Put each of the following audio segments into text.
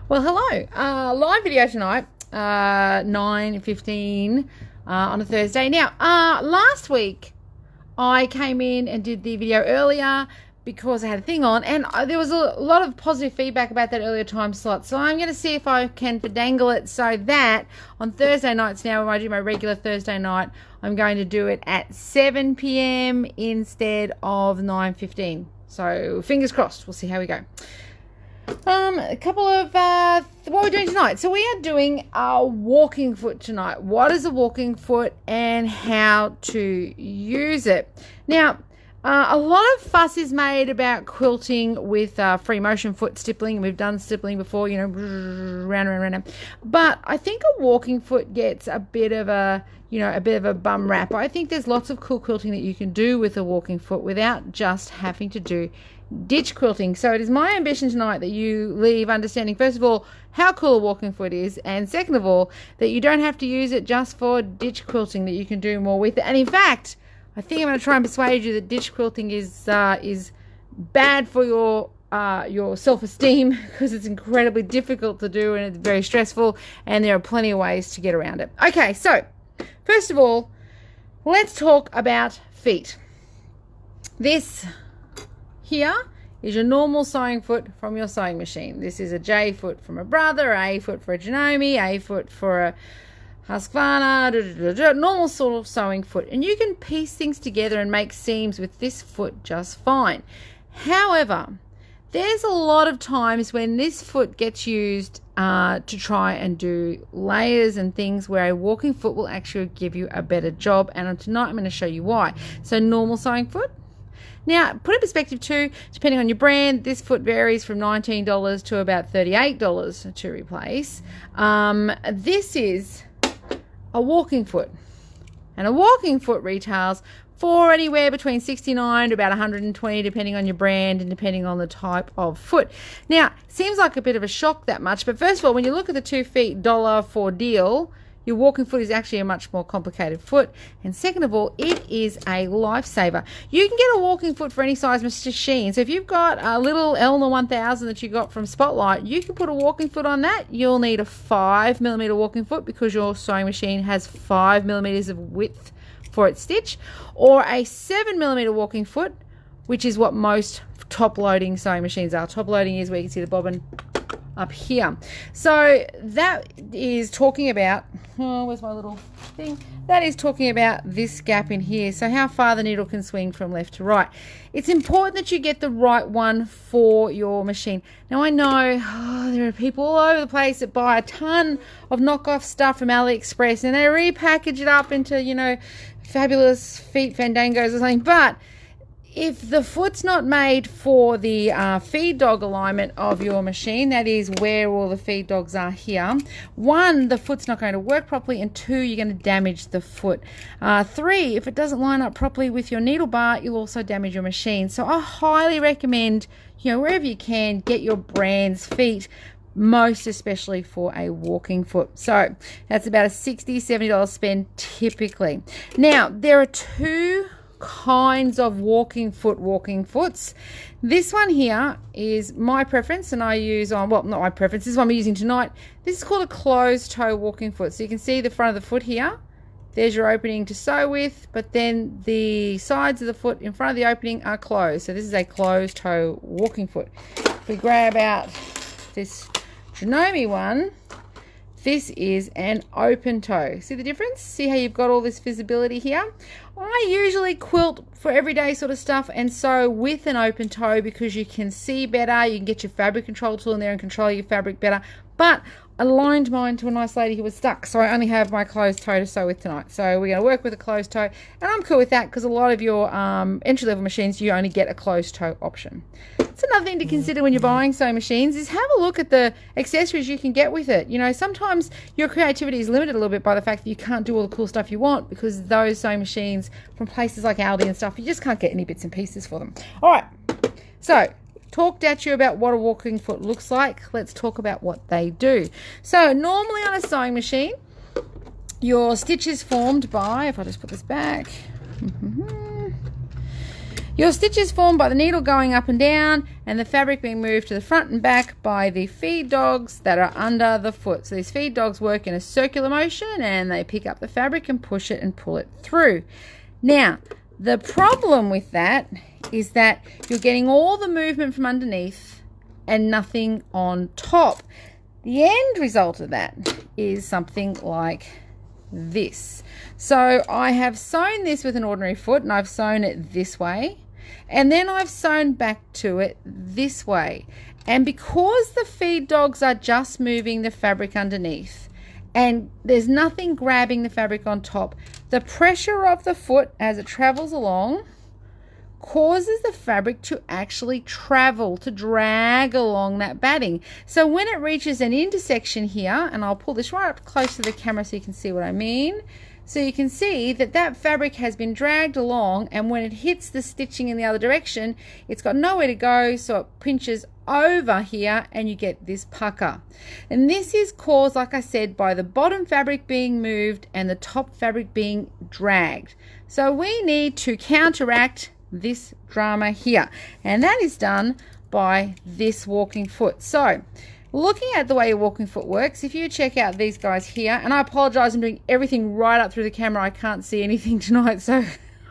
Well, hello. Live video tonight, 9:15 on a Thursday. Now, last week I came in and did the video earlier because I had a thing on, and there was a lot of positive feedback about that earlier time slot. So I'm going to see if I can dangle it so that on Thursday nights now, when I do my regular Thursday night, I'm going to do it at 7 p.m. instead of 9:15. So fingers crossed. We'll see how we go. A couple of what we're doing tonight. So we are doing a walking foot tonight. What is a walking foot and how to use it? Now, a lot of fuss is made about quilting with free motion foot stippling. We've done stippling before, you know, round. But I think a walking foot gets a bit of a bum rap. I think there's lots of cool quilting that you can do with a walking foot without just having to do ditch quilting. So it is my ambition tonight that you leave understanding, first of all, how cool a walking foot is, and second of all, that you don't have to use it just for ditch quilting, that you can do more with it. And in fact, I think I'm going to try and persuade you that ditch quilting is bad for your self-esteem, because it's incredibly difficult to do and it's very stressful, and there are plenty of ways to get around it. Okay, so first of all, let's talk about feet. This here is your normal sewing foot from your sewing machine. This is a J foot from a brother, A foot for a Janome, A foot for a Husqvarna, normal sort of sewing foot. And you can piece things together and make seams with this foot just fine. However, there's a lot of times when this foot gets used to try and do layers and things where a walking foot will actually give you a better job. And tonight I'm going to show you why. So normal sewing foot. Now, put in perspective too, depending on your brand, this foot varies from $19 to about $38 to replace. This is a walking foot. And a walking foot retails for anywhere between $69 to about $120, depending on your brand and depending on the type of foot. Now, seems like a bit of a shock that much, but first of all, when you look at the 2 feet $1 deal, your walking foot is actually a much more complicated foot. And second of all, it is a lifesaver. You can get a walking foot for any size machine. So if you've got a little Elna 1000 that you got from Spotlight, you can put a walking foot on that. You'll need a 5mm walking foot because your sewing machine has 5mm of width for its stitch, or a 7mm walking foot, which is what most top loading sewing machines are. Top loading is where you can see the bobbin up here. So that is talking about, where's my little thing? That is talking about this gap in here. So how far the needle can swing from left to right. It's important that you get the right one for your machine. Now I know there are people all over the place that buy a ton of knockoff stuff from AliExpress and they repackage it up into, you know, fabulous feet fandangos or something, but if the foot's not made for the feed dog alignment of your machine, that is where all the feed dogs are here, 1, the foot's not going to work properly, and 2, you're going to damage the foot. 3, if it doesn't line up properly with your needle bar, you'll also damage your machine. So I highly recommend, you know, wherever you can, get your brand's feet, most especially for a walking foot. So that's about a $60, $70 spend typically. Now, there are 2 kinds of walking foots. This one here is my preference, and I use on, well, not my preference, this is what I'm using tonight. This is called a closed toe walking foot. So you can see the front of the foot here. There's your opening to sew with, but then the sides of the foot in front of the opening are closed. So this is a closed toe walking foot. If we grab out this Janome one, this is an open toe. See the difference? See how you've got all this visibility here? I usually quilt for everyday sort of stuff and sew with an open toe because you can see better, you can get your fabric control tool in there and control your fabric better. But I loaned mine to a nice lady who was stuck, so I only have my closed toe to sew with tonight. So we're going to work with a closed toe, and I'm cool with that because a lot of your entry-level machines, you only get a closed toe option. It's another thing to consider when you're buying sewing machines is have a look at the accessories you can get with it. You know, sometimes your creativity is limited a little bit by the fact that you can't do all the cool stuff you want because those sewing machines from places like Aldi and stuff, you just can't get any bits and pieces for them. All right, so talked at you about what a walking foot looks like. Let's talk about what they do. So normally on a sewing machine, your stitch is formed by, if I just put this back, Your stitch is formed by the needle going up and down and the fabric being moved to the front and back by the feed dogs that are under the foot. So these feed dogs work in a circular motion and they pick up the fabric and push it and pull it through. Now, the problem with that is that you're getting all the movement from underneath and nothing on top. The end result of that is something like this. So I have sewn this with an ordinary foot and I've sewn it this way, and then I've sewn back to it this way. And because the feed dogs are just moving the fabric underneath and there's nothing grabbing the fabric on top, the pressure of the foot as it travels along causes the fabric to actually travel, to drag along that batting. So when it reaches an intersection here, and I'll pull this right up close to the camera so you can see what I mean. So you can see that that fabric has been dragged along, and when it hits the stitching in the other direction, it's got nowhere to go, so it pinches over here and you get this pucker. And this is caused, like I said, by the bottom fabric being moved and the top fabric being dragged. So we need to counteract this drama here, and that is done by this walking foot. So looking at the way your walking foot works, if you check out these guys here, and I apologize, I'm doing everything right up through the camera, I can't see anything tonight, so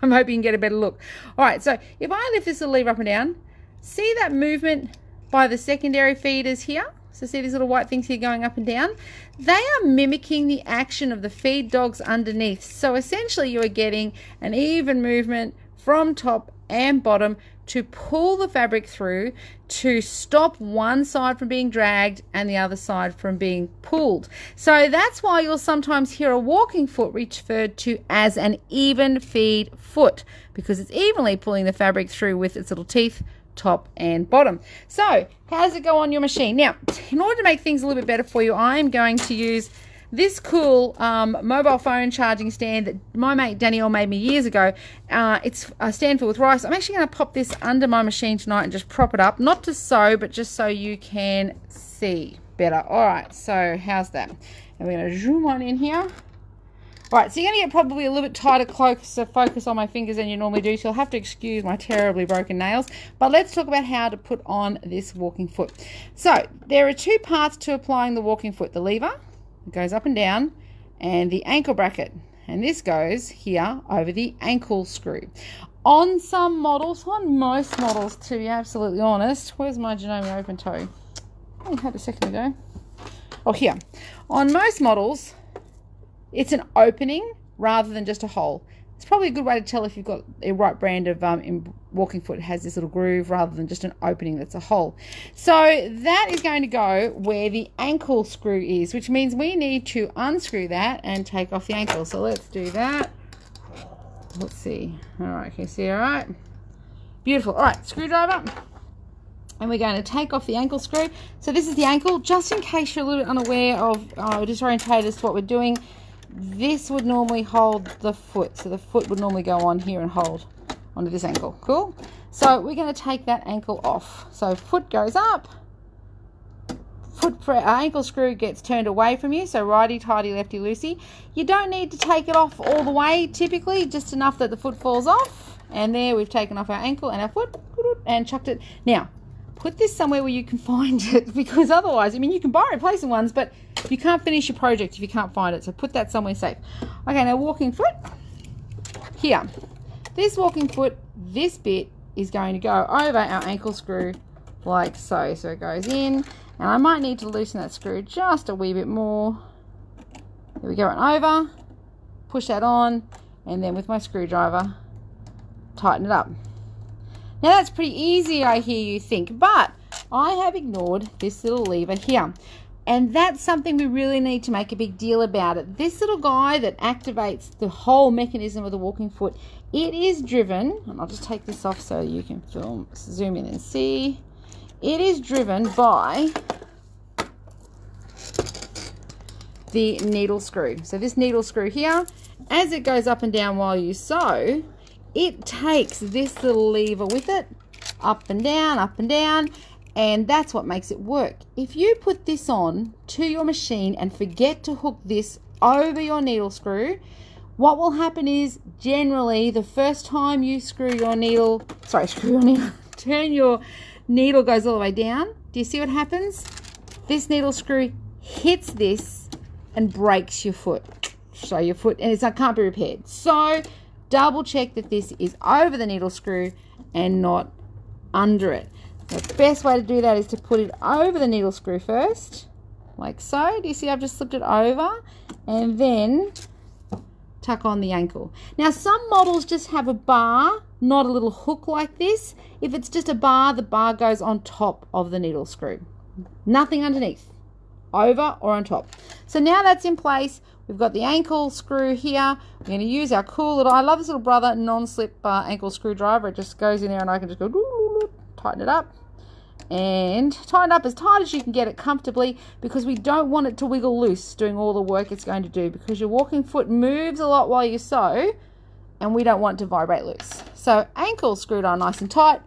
I'm hoping you can get a better look. All right, so if I lift this little lever up and down, see that movement by the secondary feeders here? So see these little white things here going up and down? They are mimicking the action of the feed dogs underneath. So essentially you are getting an even movement from top and bottom to pull the fabric through, to stop one side from being dragged and the other side from being pulled. So that's why you'll sometimes hear a walking foot referred to as an even feed foot, because it's evenly pulling the fabric through with its little teeth, top and bottom. So how does it go on your machine? Now, in order to make things a little bit better for you, I'm going to use this cool mobile phone charging stand that my mate Danielle made me years ago. It's a stand filled with rice. I'm actually going to pop this under my machine tonight and just prop it up, not to sew, but just so you can see better. All right, so how's that? And we're going to zoom on in here. All right, so you're going to get probably a little bit tighter closer focus on my fingers than you normally do, so you'll have to excuse my terribly broken nails. But let's talk about how to put on this walking foot. So there are two parts to applying the walking foot: the lever, it goes up and down, and the ankle bracket, and this goes here over the ankle screw. On some models, on most models to be absolutely honest, where's my Janome open toe? I had a second ago. Oh, here. On most models, it's an opening rather than just a hole. It's probably a good way to tell if you've got a right brand of walking foot. It has this little groove rather than just an opening that's a hole. So that is going to go where the ankle screw is, which means we need to unscrew that and take off the ankle. So let's do that. Let's see. All right, can you see all right? Beautiful. All right, screwdriver. And we're going to take off the ankle screw. So this is the ankle. Just in case you're a little bit unaware of, disorientated as to what we're doing, this would normally hold the foot. So the foot would normally go on here and hold onto this ankle. Cool? So we're going to take that ankle off. So foot goes up. Ankle screw gets turned away from you. So righty tighty, lefty loosey. You don't need to take it off all the way typically, just enough that the foot falls off. And there we've taken off our ankle and our foot and chucked it. Now, put this somewhere where you can find it, because otherwise, I mean, you can buy replacement ones, but you can't finish your project if you can't find it. So put that somewhere safe. Okay, now walking foot. Here. This walking foot, this bit is going to go over our ankle screw like so. So it goes in, and I might need to loosen that screw just a wee bit more. There we go, and over. Push that on, and then with my screwdriver, tighten it up. Now that's pretty easy, I hear you think, but I have ignored this little lever here. And that's something we really need to make a big deal about it. This little guy that activates the whole mechanism of the walking foot, it is driven, and I'll just take this off so you can zoom in and see. It is driven by the needle screw. So this needle screw here, as it goes up and down while you sew, it takes this little lever with it, up and down, and that's what makes it work. If you put this on to your machine and forget to hook this over your needle screw, what will happen is generally the first time you turn your needle goes all the way down. Do you see what happens? This needle screw hits this and breaks your foot. So your foot, and it can't be repaired. So double check that this is over the needle screw and not under it. The best way to do that is to put it over the needle screw first, like so. Do you see I've just slipped it over? And then tuck on the ankle. Now some models just have a bar, not a little hook like this. If it's just a bar, the bar goes on top of the needle screw. Nothing underneath, over or on top. So now that's in place. We've got the ankle screw here. We're going to use our cool little, I love this little Brother non-slip ankle screwdriver. It just goes in there and I can just go, tighten it up. And tighten up as tight as you can get it comfortably, because we don't want it to wiggle loose doing all the work it's going to do, because your walking foot moves a lot while you sew and we don't want it to vibrate loose. So ankle screwed on nice and tight.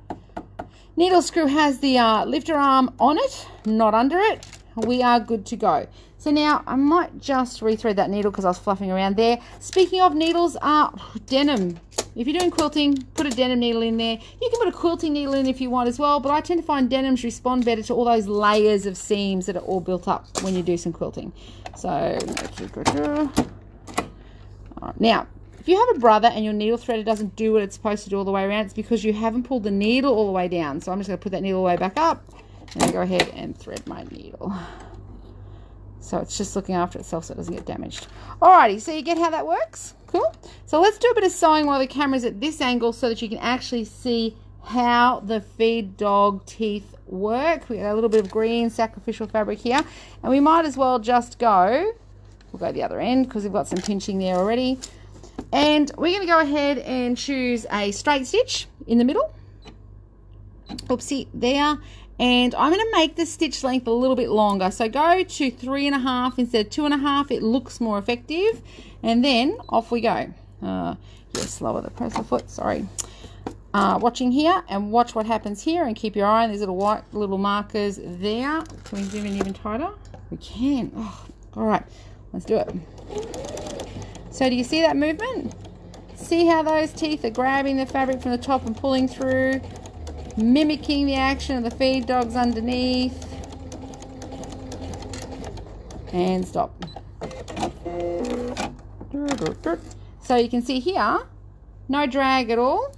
Needle screw has the lifter arm on it, not under it. We are good to go. So now I might just rethread that needle because I was fluffing around there. Speaking of needles, denim. If you're doing quilting, put a denim needle in there. You can put a quilting needle in if you want as well, but I tend to find denims respond better to all those layers of seams that are all built up when you do some quilting. So, all right. Now, if you have a Brother and your needle threader doesn't do what it's supposed to do all the way around, it's because you haven't pulled the needle all the way down. So I'm just going to put that needle all the way back up and then go ahead and thread my needle. So it's just looking after itself so it doesn't get damaged. Alrighty, so you get how that works? Cool. So let's do a bit of sewing while the camera's at this angle so that you can actually see how the feed dog teeth work. We got a little bit of green sacrificial fabric here, and we might as well just we'll go the other end because we've got some pinching there already. And we're going to go ahead and choose a straight stitch in the middle. Oopsie, there. And I'm going to make the stitch length a little bit longer. So go to 3.5 instead of 2.5. It looks more effective. And then off we go. Slower the press of foot, sorry. Watching here, and watch what happens here, and keep your eye on these little white little markers there. Can we zoom in even tighter? We can. Oh, all right, let's do it. So do you see that movement? See how those teeth are grabbing the fabric from the top and pulling through, mimicking the action of the feed dogs underneath. And stop. So you can see here, no drag at all.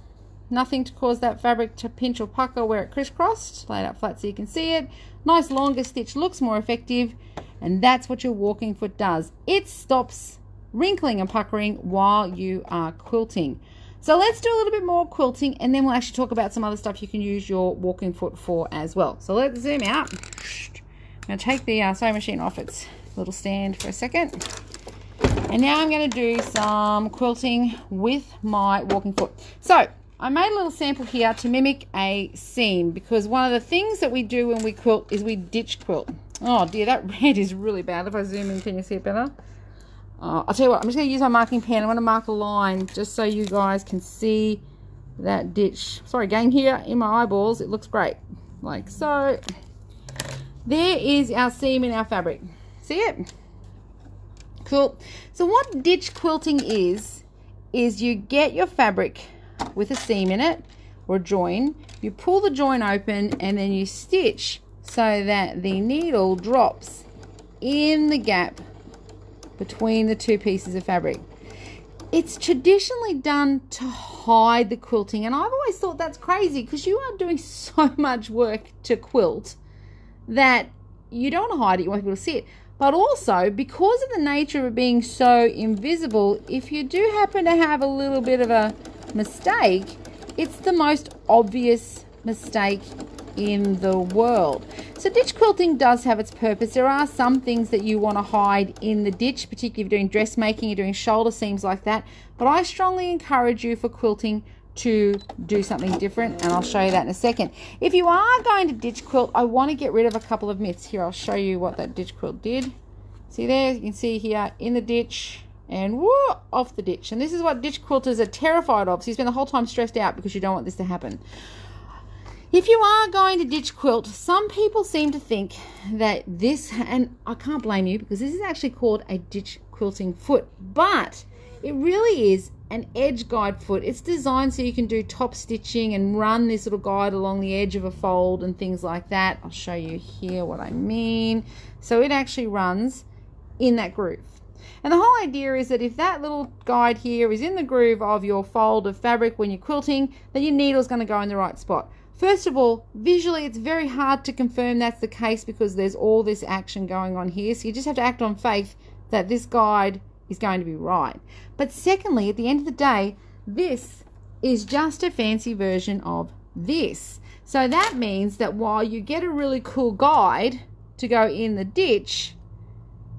Nothing to cause that fabric to pinch or pucker where it crisscrossed. Lay it out flat so you can see it. Nice longer stitch, looks more effective. And that's what your walking foot does. It stops wrinkling and puckering while you are quilting. So let's do a little bit more quilting, and then we'll actually talk about some other stuff you can use your walking foot for as well. So let's zoom out. I'm going to take the sewing machine off its little stand for a second. And now I'm going to do some quilting with my walking foot. So I made a little sample here to mimic a seam, because one of the things that we do when we quilt is we ditch quilt. Oh dear, that red is really bad. If I zoom in, can you see it better? I'll tell you what, I'm just going to use my marking pen. I'm going to mark a line just so you guys can see that ditch. Sorry, gang, here in my eyeballs, it looks great. Like so. There is our seam in our fabric. See it? Cool. So what ditch quilting is you get your fabric with a seam in it, or a join. You pull the join open and then you stitch so that the needle drops in the gap between the two pieces of fabric. It's traditionally done to hide the quilting, and I've always thought that's crazy, because you are doing so much work to quilt that you don't want to hide it, you want people to see it. But also, because of the nature of it being so invisible, if you do happen to have a little bit of a mistake, it's the most obvious mistake in the world. So ditch quilting does have its purpose. There are some things that you want to hide in the ditch, particularly if you're doing dressmaking, you're doing shoulder seams like that. But I strongly encourage you for quilting to do something different, and I'll show you that in a second. If you are going to ditch quilt, I want to get rid of a couple of myths. Here, I'll show you what that ditch quilt did. See there, you can see here in the ditch and whoo, off the ditch. And this is what ditch quilters are terrified of. So you spend the whole time stressed out because you don't want this to happen. If you are going to ditch quilt, some people seem to think that this, and I can't blame you, because this is actually called a ditch quilting foot, but It really is an edge guide foot. It's designed so you can do top stitching and run this little guide along the edge of a fold and things like that. I'll show you here what I mean. So it actually runs in that groove. And the whole idea is that if that little guide here is in the groove of your fold of fabric when you're quilting, then your needle is going to go in the right spot. First of all, visually it's very hard to confirm that's the case because there's all this action going on here. So you just have to act on faith that this guide is going to be right. But secondly, at the end of the day, this is just a fancy version of this. So that means that while you get a really cool guide to go in the ditch,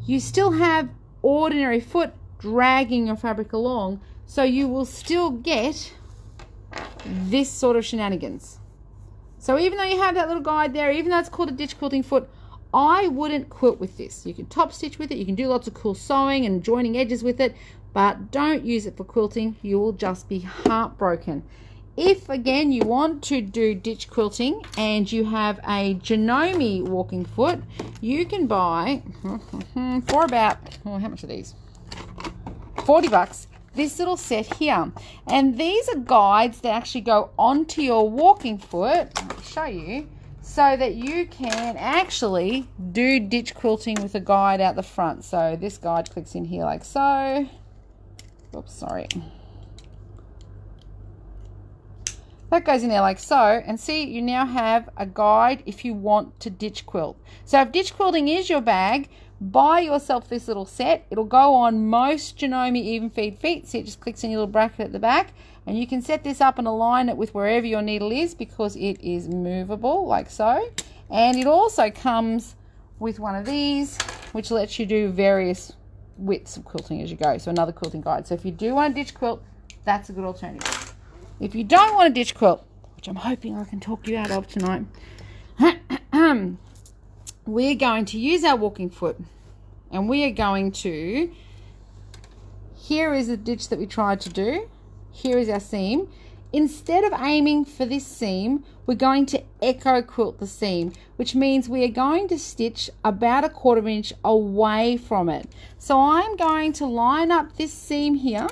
you still have ordinary foot dragging your fabric along, so you will still get this sort of shenanigans. So even though you have that little guide there, even though it's called a ditch quilting foot, I wouldn't quilt with this. You can top stitch with it, you can do lots of cool sewing and joining edges with it, but don't use it for quilting. You will just be heartbroken. If again you want to do ditch quilting and you have a Janome walking foot, you can buy for about, how much are these? $40, this little set here. And these are guides that actually go onto your walking foot. I'll show you, so that you can actually do ditch quilting with a guide out the front. So this guide clicks in here like so. Oops, sorry. That goes in there like so, and see, you now have a guide if you want to ditch quilt. So if ditch quilting is your bag, buy yourself this little set. It'll go on most Janome even feed feet. See, it just clicks in your little bracket at the back, and you can set this up and align it with wherever your needle is because it is movable like so. And it also comes with one of these, which lets you do various widths of quilting as you go. So another quilting guide. So if you do want to ditch quilt, that's a good alternative. If you don't want to ditch quilt, which I'm hoping I can talk you out of tonight, we're going to use our walking foot, and we are going to, here is the ditch that we tried to do, here is our seam. Instead of aiming for this seam, we're going to echo quilt the seam, which means we are going to stitch about 1/4 inch away from it. So I'm going to line up this seam here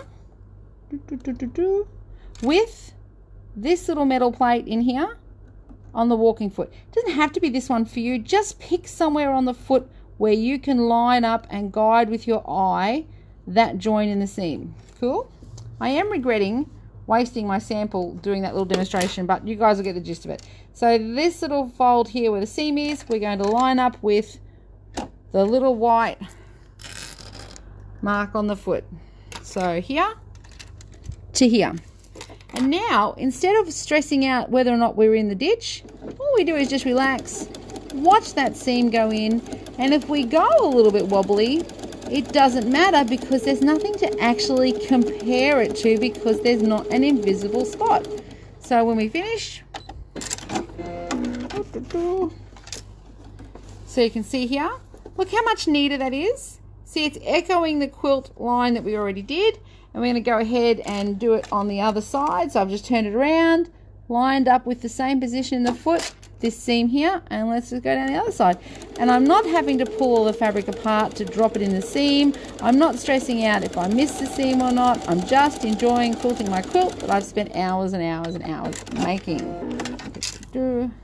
with this little metal plate in here on the walking foot. It doesn't have to be this one for you. Just pick somewhere on the foot where you can line up and guide with your eye that join in the seam. Cool? I am regretting wasting my sample doing that little demonstration, but you guys will get the gist of it. So this little fold here where the seam is, we're going to line up with the little white mark on the foot. So here to here. And now, instead of stressing out whether or not we're in the ditch, all we do is just relax, watch that seam go in, and if we go a little bit wobbly, it doesn't matter because there's nothing to actually compare it to because there's not an invisible spot. So when we finish, so you can see here, look how much neater that is. See, it's echoing the quilt line that we already did. And we're going to go ahead and do it on the other side. So I've just turned it around, lined up with the same position in the foot, this seam here, and let's just go down the other side. And I'm not having to pull all the fabric apart to drop it in the seam. I'm not stressing out if I miss the seam or not. I'm just enjoying quilting my quilt that I've spent hours and hours and hours making.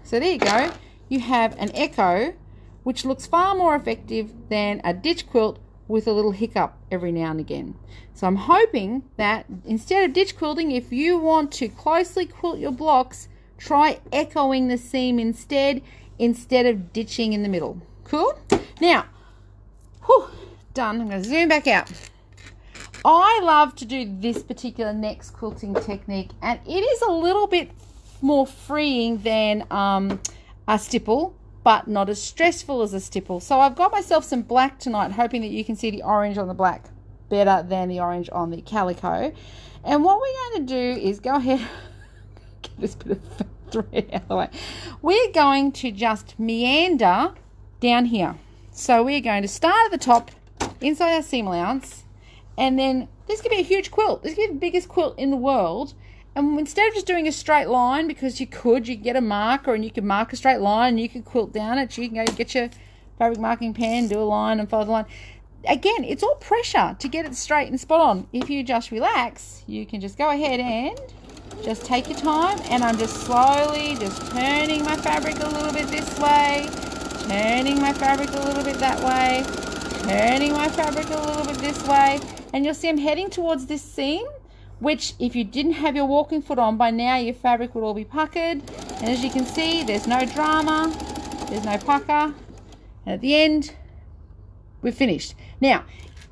So there you go. You have an echo, which looks far more effective than a ditch quilt with a little hiccup every now and again. So I'm hoping that instead of ditch quilting, if you want to closely quilt your blocks, try echoing the seam instead of ditching in the middle. Cool? Now, done. I'm going to zoom back out. I love to do this particular next quilting technique, and it is a little bit more freeing than a stipple, but not as stressful as a stipple. So I've got myself some black tonight, hoping that you can see the orange on the black better than the orange on the calico. And what we're going to do is go ahead, get this bit of thread out of the way. We're going to just meander down here. So we're going to start at the top, inside our seam allowance, and then this could be a huge quilt. This could be the biggest quilt in the world. And instead of just doing a straight line, because you could get a marker and you could mark a straight line and you could quilt down it. You can go get your fabric marking pen, do a line and follow the line. again, it's all pressure to get it straight and spot on. If you just relax, you can just go ahead and just take your time, and I'm just slowly just turning my fabric a little bit this way, turning my fabric a little bit that way, turning my fabric a little bit this way, and you'll see I'm heading towards this seam, which if you didn't have your walking foot on, by now your fabric would all be puckered. And as you can see, there's no drama, there's no pucker, and at the end, we're finished. Now,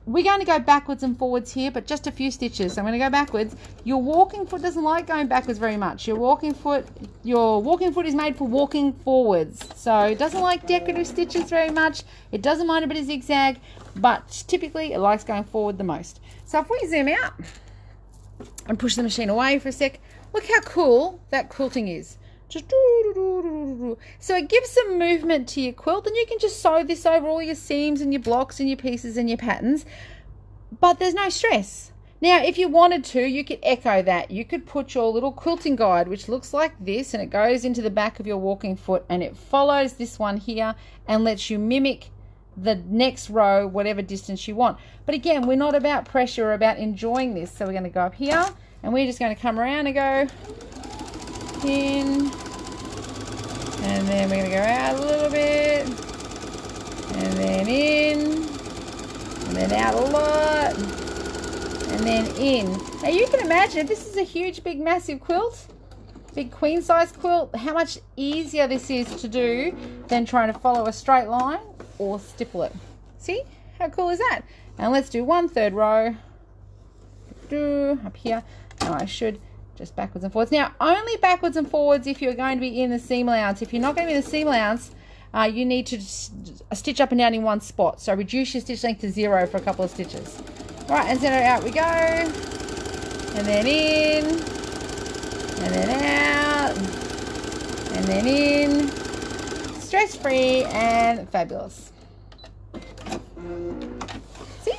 we're going to go backwards and forwards here, but just a few stitches. So I'm going to go backwards. Your walking foot doesn't like going backwards very much. Your walking foot is made for walking forwards. So it doesn't like decorative stitches very much. It doesn't mind a bit of zigzag, but typically it likes going forward the most. So if we zoom out and push the machine away for a sec, look how cool that quilting is. Just so it gives some movement to your quilt, and you can just sew this over all your seams and your blocks and your pieces and your patterns, but there's no stress. Now, if you wanted to, you could echo that. You could put your little quilting guide, which looks like this, and it goes into the back of your walking foot, and it follows this one here and lets you mimic the next row, whatever distance you want. But again, we're not about pressure, we're about enjoying this. So we're going to go up here, and we're just going to come around and go in, and then we're going to go out a little bit, and then in, and then out a lot, and then in. Now you can imagine if this is a huge, big, massive quilt, big queen size quilt, how much easier this is to do than trying to follow a straight line or stipple it. See, how cool is that? And let's do 1/3 row up here. Now I should just backwards and forwards. Now, only backwards and forwards if you're going to be in the seam allowance. If you're not going to be in the seam allowance, you need to stitch up and down in one spot. So reduce your stitch length to 0 for a couple of stitches. All right, and then out we go. And then in. And then out. And then in. Stress-free and fabulous. See?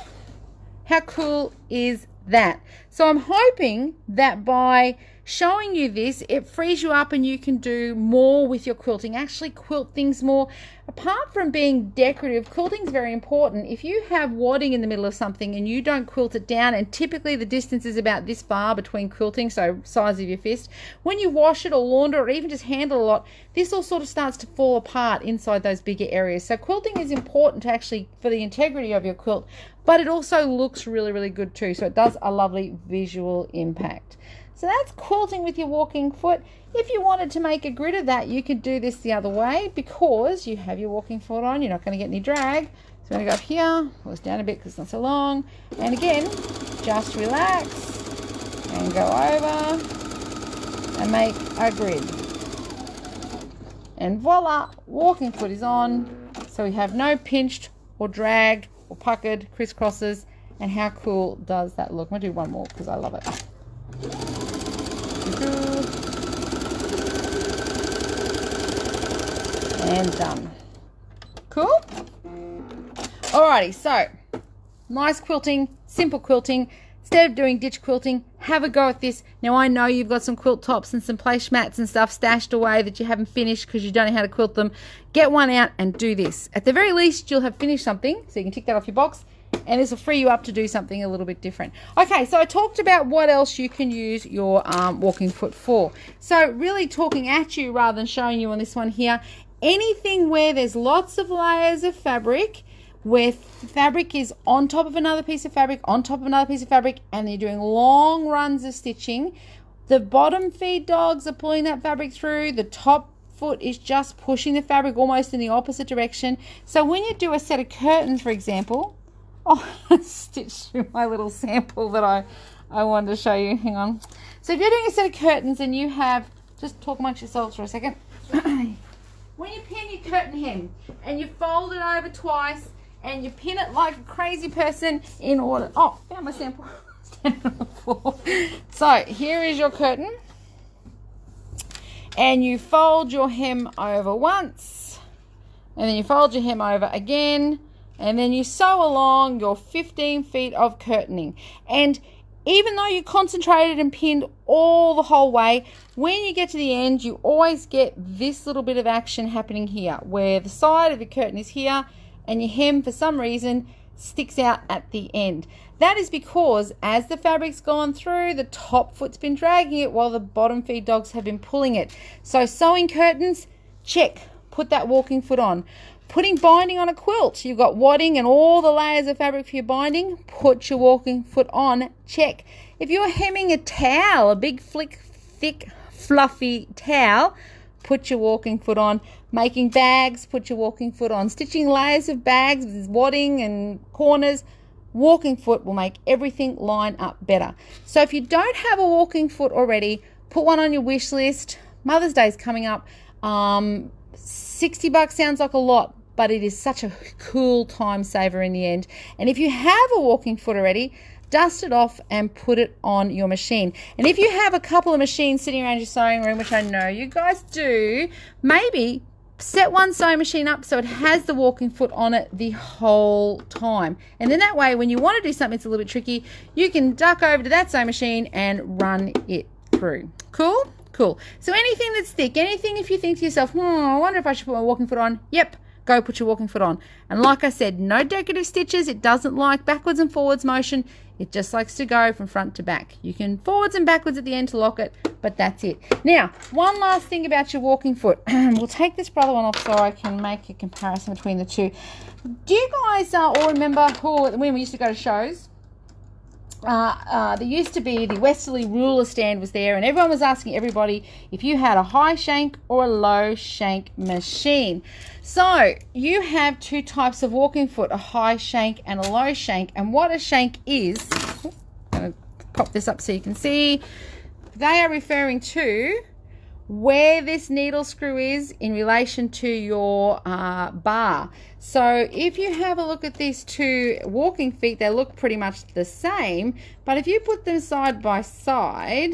How cool is that? So I'm hoping that by showing you this, it frees you up and you can do more with your quilting, actually quilt things more. Apart from being decorative, quilting is very important. If you have wadding in the middle of something and you don't quilt it down, and typically the distance is about this far between quilting, so size of your fist, when you wash it or launder it or even just handle a lot, this all sort of starts to fall apart inside those bigger areas. So quilting is important to actually for the integrity of your quilt, but it also looks really, really good too. So it does a lovely visual impact. So that's quilting with your walking foot. If you wanted to make a grid of that, you could do this the other way because you have your walking foot on. You're not going to get any drag. So I'm going to go up here, pull this down a bit because it's not so long. And again, just relax and go over and make a grid. And voila, walking foot is on. So we have no pinched or dragged or puckered crisscrosses. And how cool does that look? I'm going to do one more because I love it. And done. Cool? Alrighty, so nice quilting, simple quilting. Instead of doing ditch quilting, have a go at this. Now I know you've got some quilt tops and some placemats and stuff stashed away that you haven't finished because you don't know how to quilt them. Get one out and do this. At the very least, you'll have finished something, so you can tick that off your box. And this will free you up to do something a little bit different. Okay, so I talked about what else you can use your walking foot for. So really talking at you rather than showing you on this one here. Anything where there's lots of layers of fabric, where fabric is on top of another piece of fabric, on top of another piece of fabric, and you're doing long runs of stitching. The bottom feed dogs are pulling that fabric through. The top foot is just pushing the fabric almost in the opposite direction. So when you do a set of curtains, for example, oh, I stitched through my little sample that I wanted to show you. Hang on. So if you're doing a set of curtains and you have, just talk amongst yourselves for a second. When you pin your curtain hem and you fold it over twice and you pin it like a crazy person in order. Oh, found my sample. Standing on the floor. So here is your curtain. And you fold your hem over once. And then you fold your hem over again. And then you sew along your 15 feet of curtaining. And even though you concentrated and pinned all the whole way, when you get to the end, you always get this little bit of action happening here, where the side of your curtain is here, and your hem, for some reason, sticks out at the end. That is because as the fabric's gone through, the top foot's been dragging it while the bottom feed dogs have been pulling it. So sewing curtains, check, put that walking foot on. Putting binding on a quilt, you've got wadding and all the layers of fabric for your binding, put your walking foot on, check. If you're hemming a towel, a big thick fluffy towel, put your walking foot on. Making bags, put your walking foot on. Stitching layers of bags with wadding and corners, walking foot will make everything line up better. So if you don't have a walking foot already, put one on your wish list. Mother's Day is coming up. $60 sounds like a lot, but it is such a cool time saver in the end. And if you have a walking foot already, dust it off and put it on your machine. And if you have a couple of machines sitting around your sewing room, which I know you guys do, maybe set one sewing machine up so it has the walking foot on it the whole time. And then that way, when you want to do something that's a little bit tricky, you can duck over to that sewing machine and run it through. Cool? Cool. So anything that's thick, anything if you think to yourself, I wonder if I should put my walking foot on. Yep. Go put your walking foot on. And like I said, no decorative stitches. It doesn't like backwards and forwards motion. It just likes to go from front to back. You can forwards and backwards at the end to lock it, but that's it. Now, one last thing about your walking foot. We'll take this brother one off so I can make a comparison between the two. Do you guys all remember when we used to go to shows? There used to be the Westerly ruler stand was there, and everyone was asking everybody if you had a high shank or a low shank machine. So you have two types of walking foot, a high shank and a low shank. And what a shank is, I'm going to pop this up so you can see, they are referring to where this needle screw is in relation to your bar. So if you have a look at these two walking feet, they look pretty much the same, but if you put them side by side,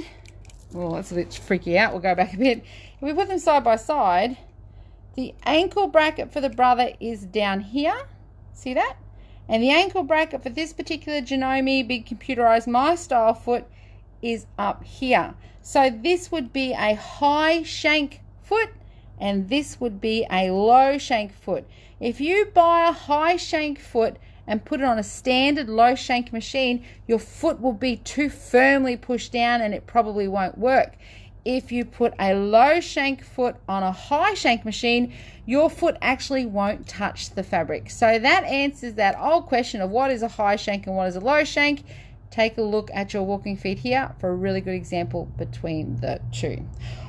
well, that's a bit freaky out, we'll go back a bit. If we put them side by side, the ankle bracket for the brother is down here, see that? And the ankle bracket for this particular Janome big computerized my style foot is up here. So this would be a high shank foot and this would be a low shank foot. If you buy a high shank foot and put it on a standard low shank machine, your foot will be too firmly pushed down and it probably won't work. If you put a low shank foot on a high shank machine, your foot actually won't touch the fabric. So that answers that old question of what is a high shank and what is a low shank. Take a look at your walking feet here for a really good example between the two.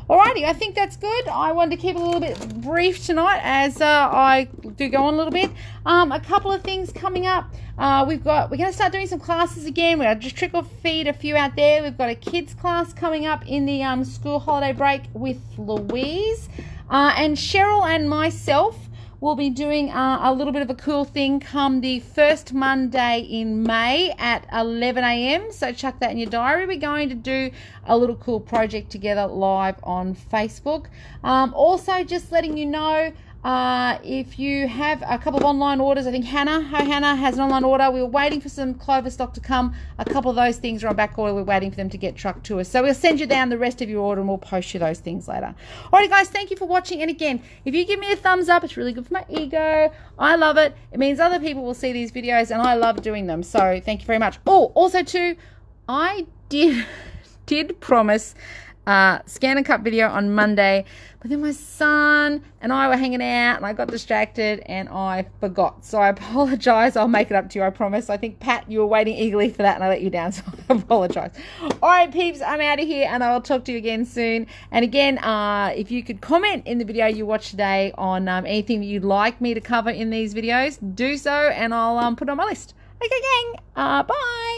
Alrighty, I think that's good. I wanted to keep it a little bit brief tonight as I do go on a little bit. A couple of things coming up. We're going to start doing some classes again. We're going to just trickle feed a few out there. We've got a kids class coming up in the school holiday break with Louise. And Cheryl and myself will be doing a little bit of a cool thing come the first Monday in May at 11 a.m. So chuck that in your diary. We're going to do a little cool project together live on Facebook. Also, just letting you know, if you have a couple of online orders, I think Hannah has an online order. We were waiting for some clover stock to come. A couple of those things are on back order. We're waiting for them to get trucked to us. So we'll send you down the rest of your order and we'll post you those things later. Alright guys, thank you for watching. And again, if you give me a thumbs up, it's really good for my ego. I love it. It means other people will see these videos and I love doing them. So thank you very much. Oh, also too, I did promise scan and cut video on Monday, but then my son and I were hanging out and I got distracted and I forgot. So I apologize. I'll make it up to you, I promise. I think, Pat, you were waiting eagerly for that and I let you down, so I apologize. All right, peeps, I'm out of here and I will talk to you again soon. And again, if you could comment in the video you watched today on anything that you'd like me to cover in these videos, do so and I'll put it on my list. Okay, gang. Bye.